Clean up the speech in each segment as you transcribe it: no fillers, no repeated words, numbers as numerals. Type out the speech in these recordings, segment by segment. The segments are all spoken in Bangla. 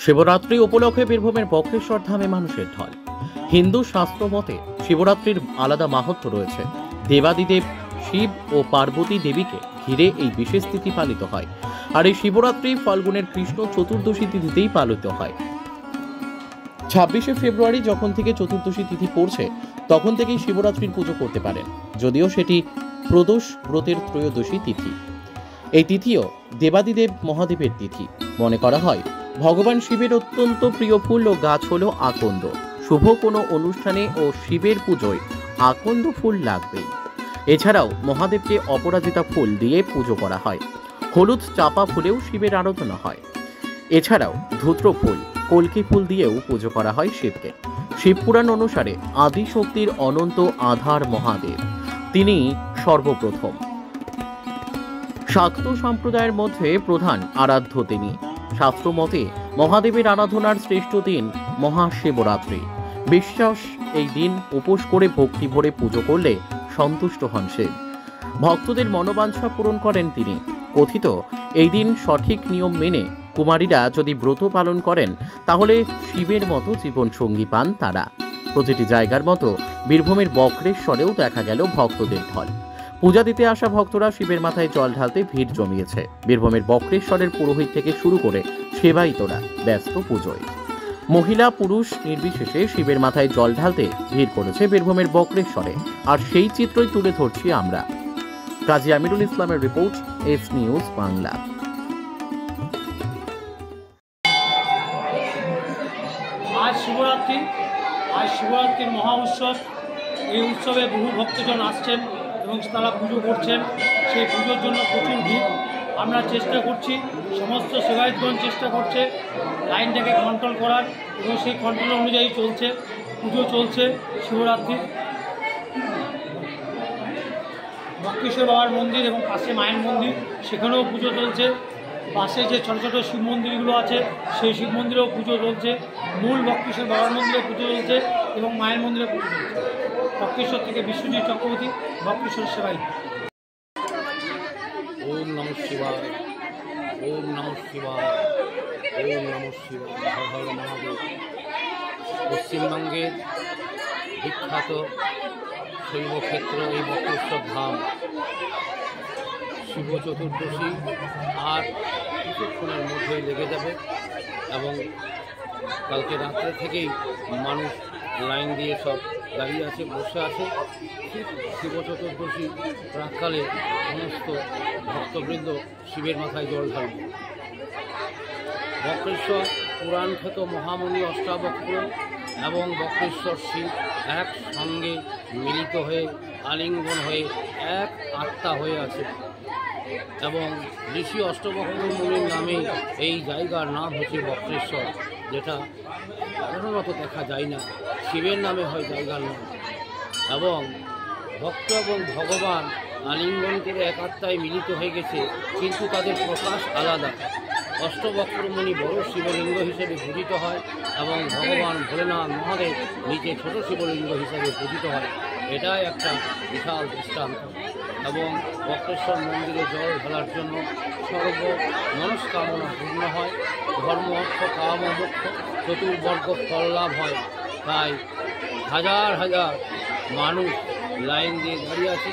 শিবরাত্রি উপলক্ষে বীরভূমের বক্রেশ্বর ধামে মানুষের ঢল। হিন্দু শাস্ত্র মতে শিবরাত্রির আলাদা মাহাত্ম্য রয়েছে। দেবাদিদেব শিব ও পার্বতী দেবীকে ঘিরে এই বিশেষ তিথি পালিত হয়। আর এই শিবরাত্রি ফাল্গুনের কৃষ্ণ চতুর্দশী তিথিতেই পালিত হয়। 26শে ফেব্রুয়ারি যখন থেকে চতুর্দশী তিথি পড়ছে তখন থেকেই শিবরাত্রির পুজো করতে পারেন, যদিও সেটি প্রদোষ ব্রতের ত্রয়োদশী তিথি। এই তিথিও দেবাদিদেব মহাদেবের তিথি। মনে করা হয় ভগবান শিবের অত্যন্ত প্রিয় ফুল ও গাছ হলো আকন্দ। শুভ কোনো অনুষ্ঠানে ও শিবের পুজোয় আকন্দ ফুল লাগবেই। এছাড়াও মহাদেবকে অপরাজিতা ফুল দিয়ে পুজো করা হয়। হলুদ চাপা ফুলেও শিবের আরাধনা হয়। এছাড়াও ধূত্র ফুল, কলকি ফুল দিয়েও পুজো করা হয় শিবকে। শিবপুরাণ অনুসারে আদি শক্তির অনন্ত আধার মহাদেব, তিনি সর্বপ্রথম। শাক্ত সম্প্রদায়ের মধ্যে প্রধান আরাধ্য তিনি। শাস্ত্র মতে মহাদেবের আরাধনার শ্রেষ্ঠ দিন মহাশিবরাত্রি। বিশ্বাস এই দিন উপোস করে ভক্তি ভরে পুজো করলে সন্তুষ্ট হন শিব। ভক্তদের মনোবাঞ্ছা পূরণ করেন তিনি। কথিত এই দিন সঠিক নিয়ম মেনে কুমারীরা যদি ব্রত পালন করেন তাহলে শিবের মতো জীবন সঙ্গী পান তারা। প্রতিটি জায়গার মতো বীরভূমের বক্রেশ্বরেও দেখা গেল ভক্তদের ঢল। পূজা দিতে আসা ভক্তরা শিবের মাথায় জল ঢালতে ভিড় জমিয়েছে। বীরভূমের বক্রেশ্বরের পুরোহিত থেকে শুরু করে সেবায়িতরা ব্যস্ত পুজোয়। মহিলা পুরুষ নির্বিশেষে শিবের মাথায় জল ঢালতে ভিড় করেছে বীরভূমের বক্রেশ্বরে। আর সেই চিত্রই তুলে ধরছি আমরা। কাজী আমিরুল ইসলামের রিপোর্ট, এস নিউজ বাংলা। আজ শিবরাত্রির মহা উৎসব। এই উৎসবে বহু ভক্তজন আসছেন এবং তারা পুজো করছেন। সেই পুজোর জন্য প্রচুর ভিড়। আমরা চেষ্টা করছি, সমস্ত সেবায়তগণ চেষ্টা করছে লাইনটাকে কন্ট্রোল করার, এবং সেই কন্ট্রোল অনুযায়ী চলছে পুজো। চলছে শিবরাত্রির বক্রেশ্বর বাবার মন্দির এবং পাশে মায়ের মন্দির, সেখানেও পুজো চলছে। পাশে যে ছোটো ছোটো শিব মন্দিরগুলো আছে সেই শিব মন্দিরেও পুজো চলছে। মূল বক্রেশ্বর বাবার মন্দিরে পুজো চলছে এবং মায়ের মন্দিরে পুজো চলছে। বক্রেশ্বর থেকে বিশ্বজিৎ চক্রবর্তী, বক্রেশ্বর সেবায়িত। ওম নমঃ শিবায়, ওম নমঃ শিবায়, ওম নমঃ শিবায়। হর হর মহাদেব। পশ্চিমবঙ্গের বিখ্যাত শৈবক্ষেত্র এই বক্রেশ্বর ধাম। শিব চতুর্দশী আর কিছুক্ষণের মধ্যেই লেগে যাবে এবং কালকে রাত্রে থেকেই মানুষ লাইন দিয়ে সব দাঁড়িয়ে আছে, বসে আছে। ঠিক শিব চতুর্দশী প্রাককালে সমস্ত ভক্তবৃন্দ শিবের মাথায় জল ঢালবে। বক্রেশ্বর পুরাণখ্যাত মহামণি অষ্টাবক্র এবং বক্রেশ্বর শিব একসঙ্গে মিলিত হয়ে আলিঙ্গন হয়ে এক আত্মা হয়ে আছে এবং ঋষি অষ্টবক্র মুনির নামে এই জায়গার নাম হচ্ছে বক্রেশ্বর, যেটা সাধারণত দেখা যায় না। শিবের নামে হয় জায়গার নাম। এবং ভক্ত এবং ভগবান আলিঙ্গন করে এক আত্মায় মিলিত হয়ে গেছে, কিন্তু তাদের প্রকাশ আলাদা। অষ্টবক্রমণি বড় শিবলিঙ্গ হিসেবে পূজিত হয় এবং ভগবান ভোলেনাথ মহাদেব নিচে ছোট শিবলিঙ্গ হিসেবে পূজিত হয়। এটাই একটা বিশাল দৃষ্টান্ত। এবং বক্রেশ্বর মন্দিরে জল ঢালার জন্য সর্ব মনস্কামনা পূর্ণ হয়। ধর্ম, অর্থ, কাম, মোক্ষ চতুর্বর্গ ফল লাভ হয়। তাই হাজার হাজার মানুষ লাইন দিয়ে দাঁড়িয়ে আছে।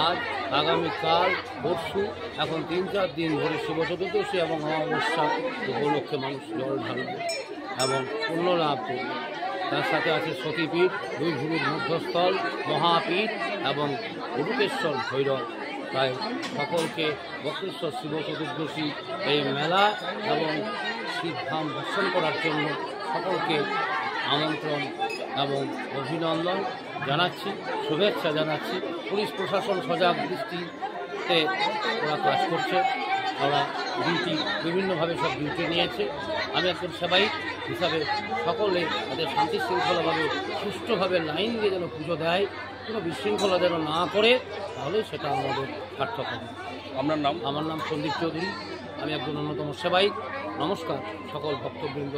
আজ, আগামীকাল, পরশু, এখন 3-4 দিন ধরে শিব চতুর্দশী এবং অমাবস্যা উপলক্ষে মানুষ জল ঢালবে এবং পুণ্য লাভ করবে। তার সাথে আছে সতীপীঠ, দুই ভুরুর মধ্যস্থল, মহাপীঠ এবং উড়ুকেশ্বর ভৈরব। তাই সকলকে বক্রেশ্বর শিব চতুর্দশী এই মেলা এবং শিবধাম দর্শন করার জন্য সকলকে আমন্ত্রণ এবং অভিনন্দন জানাচ্ছি, শুভেচ্ছা জানাচ্ছি। পুলিশ প্রশাসন সজাগ দৃষ্টিতে ওরা কাজ করছে। ওরা ডিউটি বিভিন্নভাবে সব ডিউটি নিয়েছে। আমি একজন সেবায়িত হিসাবে সকলে তাদের শান্তি শৃঙ্খলাভাবে সুষ্ঠুভাবে লাইন দিয়ে যেন পুজো দেয়, কোনো বিশৃঙ্খলা যেন না করে, তাহলে সেটা আমাদের সার্থক হবে। আপনার নাম? আমার নাম সন্দীপ চৌধুরী। আমি একজন অন্যতম সেবায়িত। নমস্কার সকল ভক্তবৃন্দ।